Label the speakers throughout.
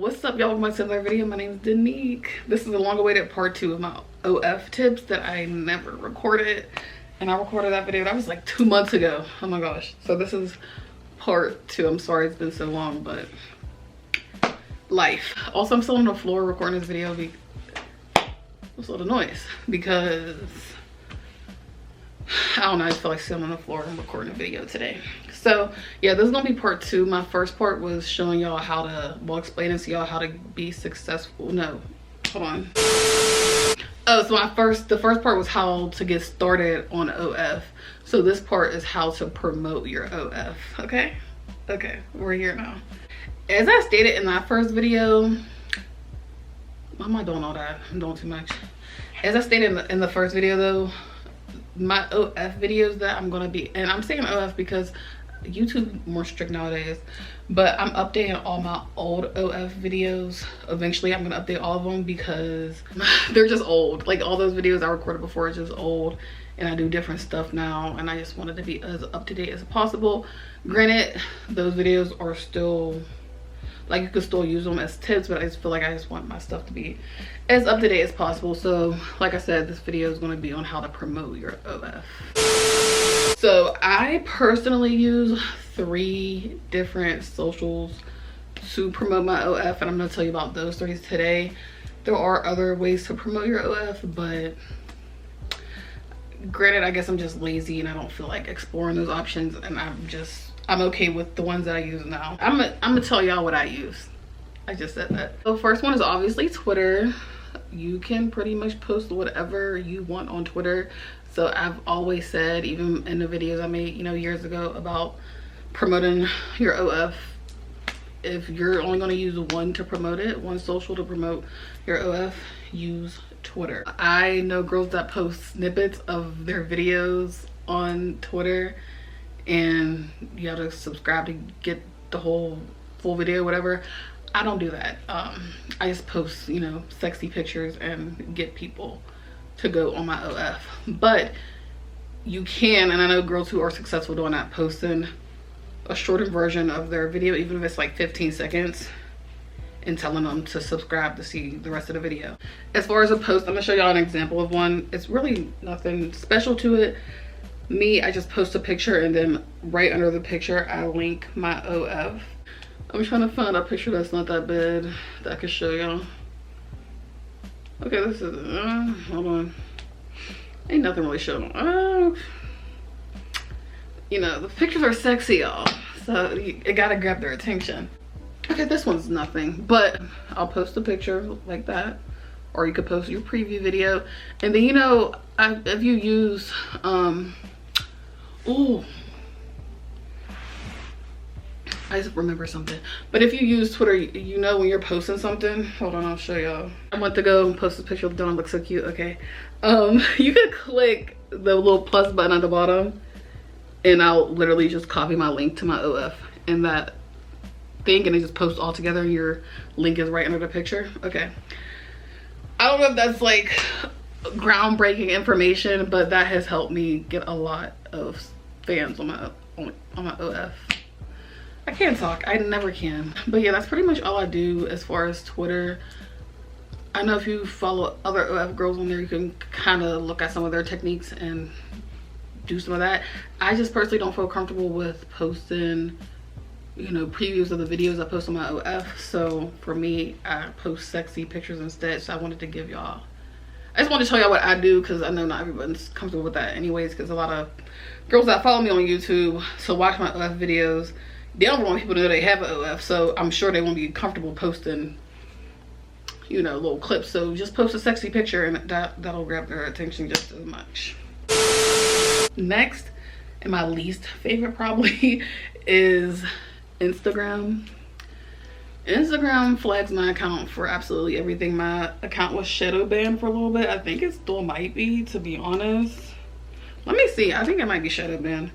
Speaker 1: What's up, y'all? Welcome back to another video. My name is Danique. This is a long-awaited part 2 of my OF tips that I never recorded, and I recorded that video. That was like 2 months ago. Oh my gosh. So this is part 2. I'm sorry it's been so long, but life. Also, I'm still on the floor recording this video. What's all the noise? Because I don't know, I just feel like sitting on the floor and recording a video today. So yeah, this is gonna be part 2. My first part was showing y'all how to, well, explaining to y'all how to be successful. No, hold on. Oh, so the first part was how to get started on OF. So this part is how to promote your OF. Okay, we're here now. As I stated in that first video, why am I doing all that? I'm doing too much. As I stated in the first video though, my OF videos that I'm gonna be, and I'm saying OF because YouTube more strict nowadays, but I'm updating all my old OF videos. Eventually I'm gonna update all of them because they're just old. Like, all those videos I recorded before are just old, and I do different stuff now, and I just wanted to be as up to date as possible. Granted, those videos are still, like, you could still use them as tips, but I just feel like I just want my stuff to be as up to date as possible. So like I said, this video is going to be on how to promote your OF. So I personally use 3 different socials to promote my OF, and I'm going to tell you about those 3 today. There are other ways to promote your OF, but granted, I guess I'm just lazy and I don't feel like exploring those options, and I'm okay with the ones that I use now. I'm gonna tell y'all what I use. I just said that. The first one is obviously Twitter. You can pretty much post whatever you want on Twitter. So I've always said, even in the videos I made, years ago, about promoting your OF, if you're only gonna use one to promote it, one social to promote your OF, use Twitter. I know girls that post snippets of their videos on Twitter, and you have to subscribe to get the whole full video, whatever. I don't do that. I just post, sexy pictures and get people to go on my OF. But you can, and I know girls who are successful doing that, posting a shortened version of their video, even if it's like 15 seconds, and telling them to subscribe to see the rest of the video. As far as a post, I'm gonna show y'all an example of one. It's really nothing special to it. I just post a picture, and then right under the picture I link my OF. I'm trying to find a picture that's not that bad that I can show y'all. Okay, this is hold on, ain't nothing really showing. The pictures are sexy, y'all, so it gotta grab their attention. Okay, this one's nothing, but I'll post a picture like that, or you could post your preview video, and then if you use ooh, I just remember something. But if you use Twitter, when you're posting something, hold on, I'll show y'all. I went to go and post this picture of Dawn, looks so cute. Okay, you could click the little plus button at the bottom, and I'll literally just copy my link to my OF in that thing, and it just posts all together, and your link is right under the picture. Okay, I don't know if that's like groundbreaking information, but that has helped me get a lot of fans on my OF. I can't talk, I never can. But yeah, that's pretty much all I do as far as Twitter. I know if you follow other OF girls on there, you can kind of look at some of their techniques and do some of that. I just personally don't feel comfortable with posting previews of the videos I post on my OF. So for me, I post sexy pictures instead. So I wanted to give y'all, I just wanted to tell y'all what I do, because I know not everyone's comfortable with that anyways, because a lot of girls that follow me on YouTube to watch my OF videos, they don't want people to know they have an OF, so I'm sure they won't be comfortable posting little clips. So just post a sexy picture, and that'll grab their attention just as much. Next, and my least favorite probably, is Instagram. Instagram flags my account for absolutely everything. My account was shadow banned for a little bit. I think it still might be, to be honest. Let me see. I think it might be shadow banned.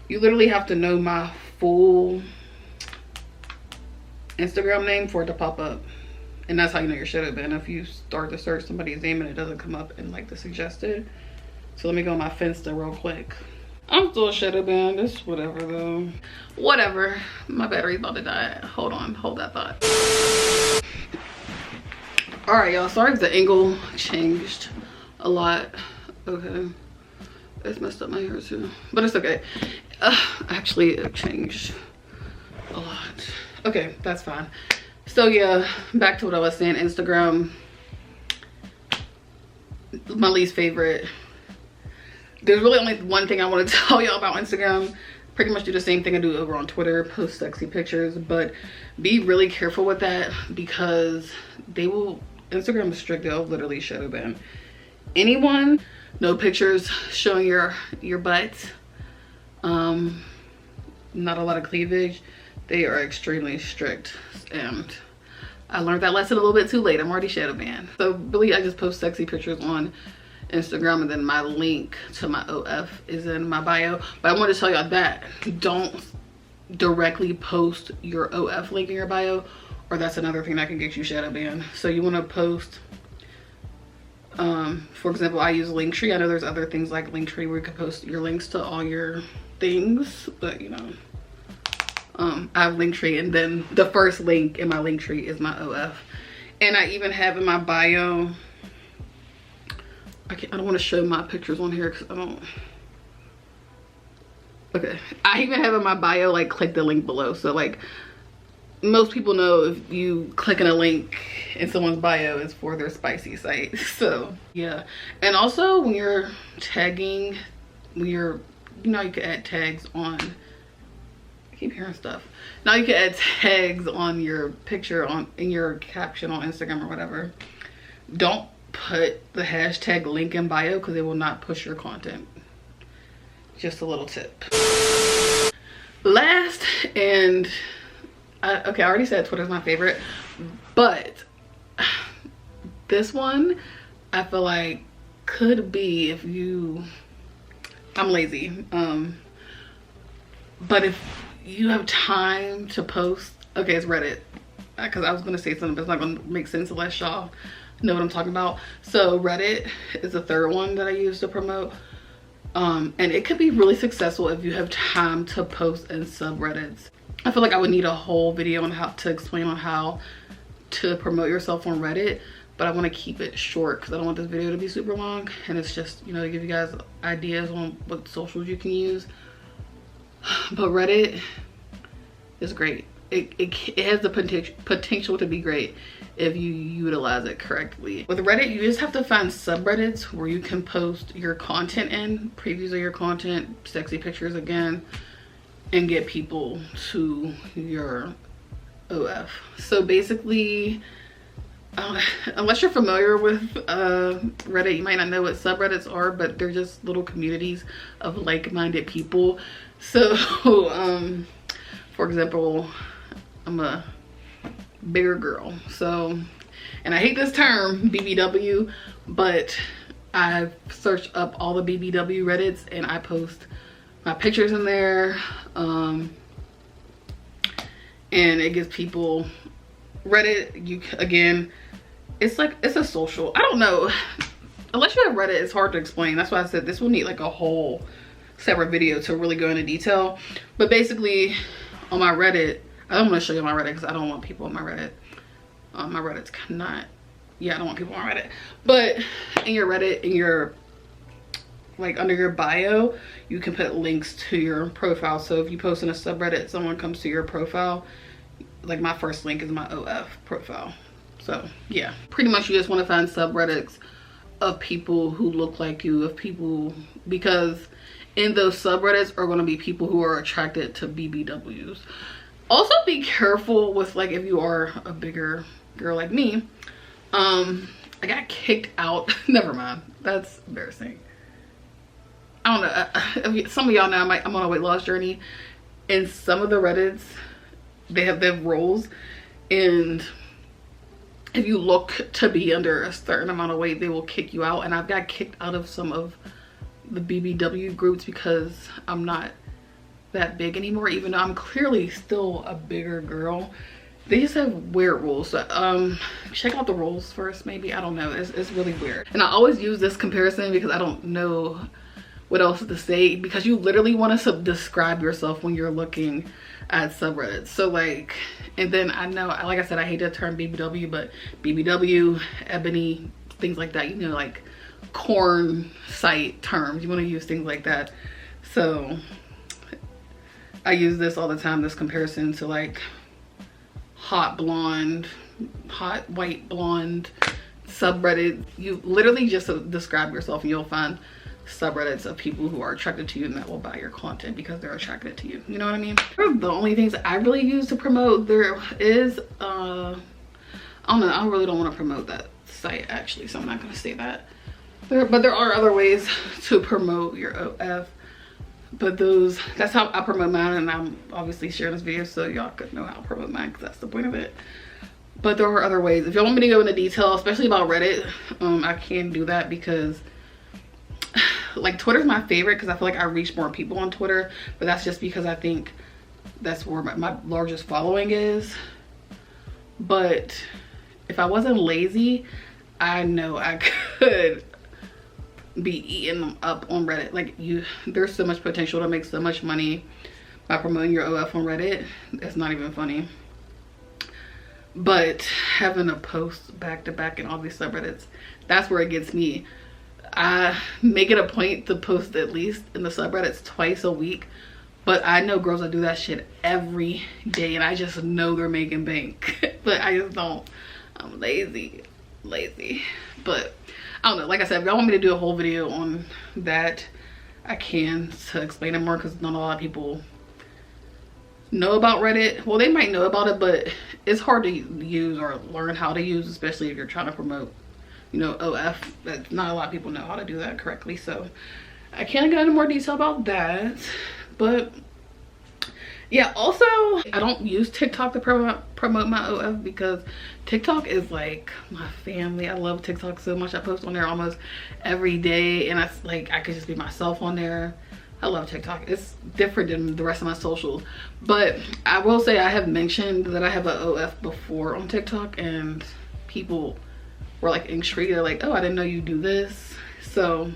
Speaker 1: You literally have to know my full Instagram name for it to pop up, and that's how you know you're shadow banned. If you start to search somebody's name and it doesn't come up in like the suggested. So let me go on my Finsta real quick. I'm still shadow banned. It's whatever though. Whatever. My battery's about to die. Hold on. Hold that thought. All right, y'all, sorry if the angle changed a lot. Okay, it's messed up my hair too, but it's okay. Actually, it changed a lot. Okay, that's fine. So yeah, back to what I was saying. Instagram, my least favorite. There's really only one thing I want to tell y'all about Instagram. Pretty much do the same thing I do over on Twitter, post sexy pictures, but be really careful with that because Instagram is strict. They'll literally shadow ban anyone. No pictures showing your butt. Not a lot of cleavage. They are extremely strict, and I learned that lesson a little bit too late. I'm already shadow banned. So really, I just post sexy pictures on Instagram, and then my link to my OF is in my bio. But I want to tell y'all that don't directly post your OF link in your bio, or that's another thing that can get you shadow banned. So you want to post, for example, I use Linktree. I know there's other things like Linktree where you can post your links to all your things, but you know, I have Linktree, and then the first link in my Linktree is my OF. And I even have in my bio, I don't want to show my pictures on here because I don't. Okay, I even have in my bio, like, click the link below. So like, most people know if you click on a link in someone's bio, it's for their spicy site. So yeah. And also when you're tagging, you know, you can add tags on, I keep hearing stuff. Now you can add tags on your picture, in your caption on Instagram or whatever. Don't put the hashtag link in bio because it will not push your content. Just a little tip. Last, and okay, I already said Twitter's my favorite, but this one I feel like could be, if you, I'm lazy, but if you have time to post, okay, it's Reddit, because I was gonna say something but it's not gonna make sense unless y'all know what I'm talking about. So Reddit is the third one that I use to promote, and it could be really successful if you have time to post in subreddits. I feel like I would need a whole video on how to explain on how to promote yourself on Reddit, but I want to keep it short because I don't want this video to be super long, and it's just, you know, to give you guys ideas on what socials you can use. But Reddit is great. It has the potential to be great if you utilize it correctly. With Reddit, you just have to find subreddits where you can post your content in, previews of your content, sexy pictures again, and get people to your OF. So basically, unless you're familiar with Reddit, you might not know what subreddits are, but they're just little communities of like-minded people. So for example, I'm a bigger girl, so, and I hate this term BBW, but I've searched up all the BBW Reddits and I post my pictures in there, and it gives people, Reddit, again, it's like, it's a social, I don't know, unless you have Reddit, it's hard to explain. That's why I said this will need like a whole separate video to really go into detail. But basically on my Reddit, I don't want to show you my Reddit because I don't want people on my Reddit. My Reddit's not, yeah, I don't want people on Reddit. But in your Reddit, in your, like under your bio, you can put links to your profile. So if you post in a subreddit, someone comes to your profile, like my first link is my OF profile. So yeah, pretty much you just want to find subreddits of people who look like you, of people, because in those subreddits are going to be people who are attracted to BBWs. Also be careful with, like, if you are a bigger girl like me. I got kicked out. Never mind, that's embarrassing. I don't know, some of y'all know I'm on a weight loss journey, and some of the Reddits, they have roles, and if you look to be under a certain amount of weight, they will kick you out. And I've got kicked out of some of the BBW groups because I'm not that big anymore, even though I'm clearly still a bigger girl. They just have weird rules. So check out the rules first, maybe. I don't know, it's really weird. And I always use this comparison because I don't know what else to say, because you literally want to describe yourself when you're looking at subreddits. So like, and then I know, like I said, I hate the term BBW, but BBW, ebony, things like that, you know, like corn site terms, you want to use things like that. So I use this all the time, this comparison to like hot white blonde subreddit. You literally just describe yourself and you'll find subreddits of people who are attracted to you and that will buy your content because they're attracted to you. You know what I mean? The only things I really use to promote, there is I don't know, I really don't want to promote that site actually, so I'm not going to say that. But there are other ways to promote your OF, but that's how I promote mine, and I'm obviously sharing this video so y'all could know how to promote mine, because that's the point of it. But there are other ways. If y'all want me to go into detail, especially about Reddit, I can do that, because like Twitter's my favorite because I feel like I reach more people on Twitter, but that's just because I think that's where my largest following is. But if I wasn't lazy, I know I could be eating them up on Reddit. Like there's so much potential to make so much money by promoting your OF on Reddit. It's not even funny. But having a post back to back in all these subreddits, that's where it gets me. I make it a point to post at least in the subreddits twice a week, but I know girls that do that shit every day and I just know they're making bank. But I just don't. I'm lazy. But I don't know, like I said, if y'all want me to do a whole video on that, I can, to explain it more, because not a lot of people know about Reddit. Well, they might know about it, but it's hard to use or learn how to use, especially if you're trying to promote, you know, OF. Not a lot of people know how to do that correctly, so I can't get into more detail about that. But yeah, also I don't use TikTok to promote my OF, because TikTok is like my family. I love TikTok so much. I post on there almost every day, and I could just be myself on there. I love TikTok. It's different than the rest of my socials. But I will say I have mentioned that I have an OF before on TikTok, and people were like intrigued. They're like, oh, I didn't know you do this. So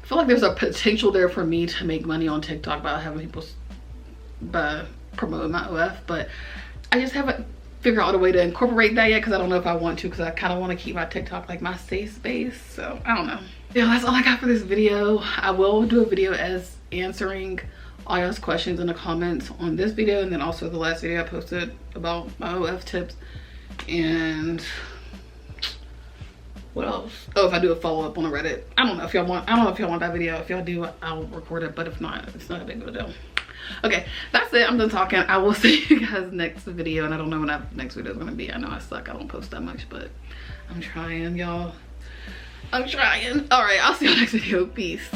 Speaker 1: I feel like there's a potential there for me to make money on TikTok by having people promoting my OF, but I just haven't figured out a way to incorporate that yet, because I don't know if I want to, because I kind of want to keep my TikTok like my safe space. So I don't know. Yeah, that's all I got for this video. I will do a video as answering all y'all's questions in the comments on this video, and then also the last video I posted about my OF tips. And what else? Oh, if I do a follow-up on a Reddit. I don't know if y'all want that video. If y'all do, I'll record it, but if not, it's not a big deal. Okay, that's it. I'm done talking. I will see you guys next video, and I don't know when that next video is gonna be. I know I suck. I don't post that much, but I'm trying, y'all. I'm trying. All right, I'll see you next video. Peace.